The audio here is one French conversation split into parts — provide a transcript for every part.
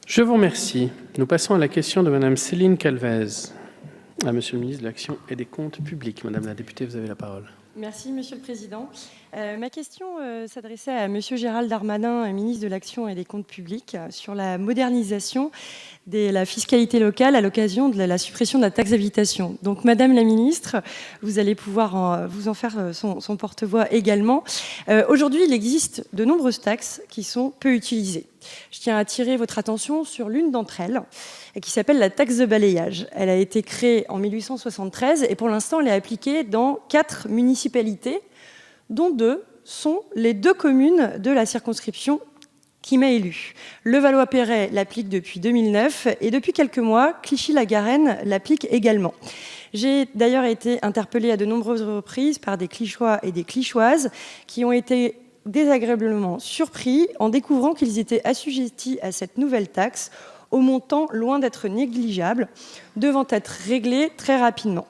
Je vous remercie. Nous passons à la question de Madame Céline Calvez, à Monsieur le ministre de l'Action et des Comptes publics. Madame la députée, vous avez la parole. Merci, Monsieur le Président. Ma question s'adressait à Monsieur Gérald Darmanin, ministre de l'Action et des Comptes publics, sur la modernisation de la fiscalité locale à l'occasion de la suppression de la taxe d'habitation. Donc, Madame la Ministre, vous allez pouvoir vous en faire son porte-voix également. Aujourd'hui, il existe de nombreuses taxes qui sont peu utilisées. Je tiens à attirer votre attention sur l'une d'entre elles, qui s'appelle la taxe de balayage. Elle a été créée en 1873 et pour l'instant, elle est appliquée dans 4 municipalités, dont 2 sont les 2 communes de la circonscription qui m'a élu. Levallois-Perret l'applique depuis 2009 et depuis quelques mois, Clichy-la-Garenne l'applique également. J'ai d'ailleurs été interpellée à de nombreuses reprises par des Clichois et des Clichoises qui ont été désagréablement surpris en découvrant qu'ils étaient assujettis à cette nouvelle taxe au montant loin d'être négligeable, devant être réglé très rapidement.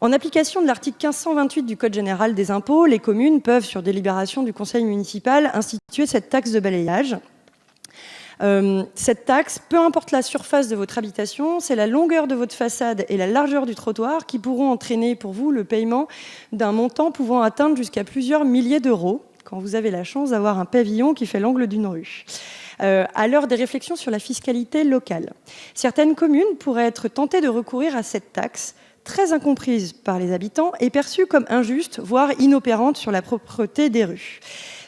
En application de l'article 1528 du Code général des impôts, les communes peuvent, sur délibération du conseil municipal, instituer cette taxe de balayage. Cette taxe, peu importe la surface de votre habitation, c'est la longueur de votre façade et la largeur du trottoir qui pourront entraîner pour vous le paiement d'un montant pouvant atteindre jusqu'à plusieurs milliers d'euros quand vous avez la chance d'avoir un pavillon qui fait l'angle d'une rue. À l'heure des réflexions sur la fiscalité locale, certaines communes pourraient être tentées de recourir à cette taxe, très incomprise par les habitants et perçue comme injuste, voire inopérante sur la propreté des rues.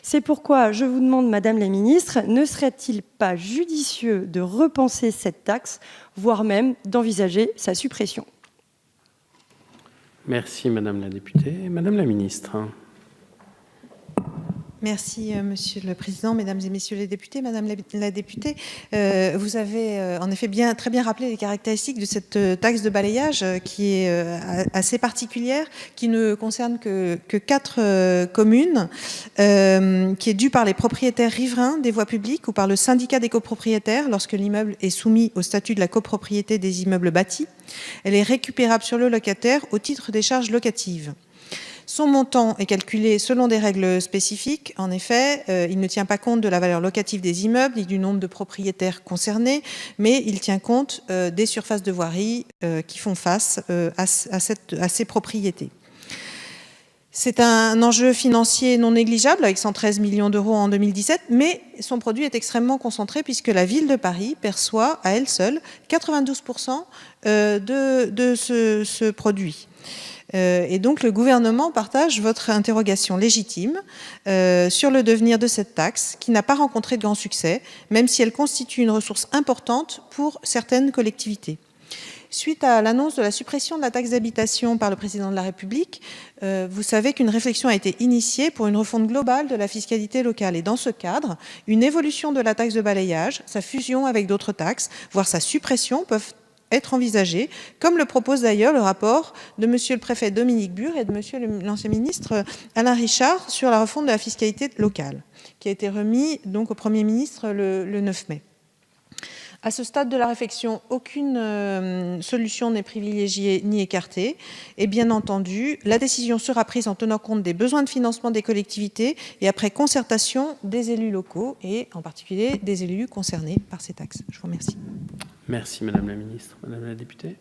C'est pourquoi je vous demande, Madame la Ministre, ne serait-il pas judicieux de repenser cette taxe, voire même d'envisager sa suppression? Merci, Madame la députée. Madame la Ministre. Merci, Monsieur le Président, Mesdames et Messieurs les députés. Madame la députée, vous avez en effet très bien rappelé les caractéristiques de cette taxe de balayage qui est assez particulière, qui ne concerne que 4 communes, qui est due par les propriétaires riverains des voies publiques ou par le syndicat des copropriétaires lorsque l'immeuble est soumis au statut de la copropriété des immeubles bâtis. Elle est récupérable sur le locataire au titre des charges locatives. Son montant est calculé selon des règles spécifiques. En effet, il ne tient pas compte de la valeur locative des immeubles ni du nombre de propriétaires concernés, mais il tient compte des surfaces de voirie qui font face à ces propriétés. C'est un enjeu financier non négligeable avec 113 millions d'euros en 2017, mais son produit est extrêmement concentré puisque la ville de Paris perçoit à elle seule 92% de ce produit. Et donc le gouvernement partage votre interrogation légitime sur le devenir de cette taxe qui n'a pas rencontré de grand succès, même si elle constitue une ressource importante pour certaines collectivités. Suite à l'annonce de la suppression de la taxe d'habitation par le président de la République, vous savez qu'une réflexion a été initiée pour une refonte globale de la fiscalité locale. Et dans ce cadre, une évolution de la taxe de balayage, sa fusion avec d'autres taxes, voire sa suppression, peuvent être envisagées, comme le propose d'ailleurs le rapport de Monsieur le préfet Dominique Bure et de Monsieur l'ancien ministre Alain Richard sur la refonte de la fiscalité locale, qui a été remis donc au Premier ministre le 9 mai. À ce stade de la réflexion, aucune solution n'est privilégiée ni écartée. Et bien entendu, la décision sera prise en tenant compte des besoins de financement des collectivités et après concertation des élus locaux et en particulier des élus concernés par ces taxes. Je vous remercie. Merci, Madame la Ministre. Madame la députée.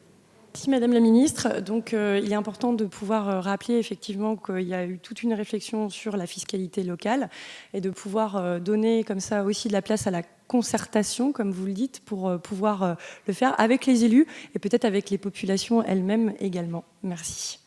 Merci Madame la Ministre. Donc il est important de pouvoir rappeler effectivement qu'il y a eu toute une réflexion sur la fiscalité locale et de pouvoir donner comme ça aussi de la place à la concertation, comme vous le dites, pour pouvoir le faire avec les élus et peut-être avec les populations elles-mêmes également. Merci.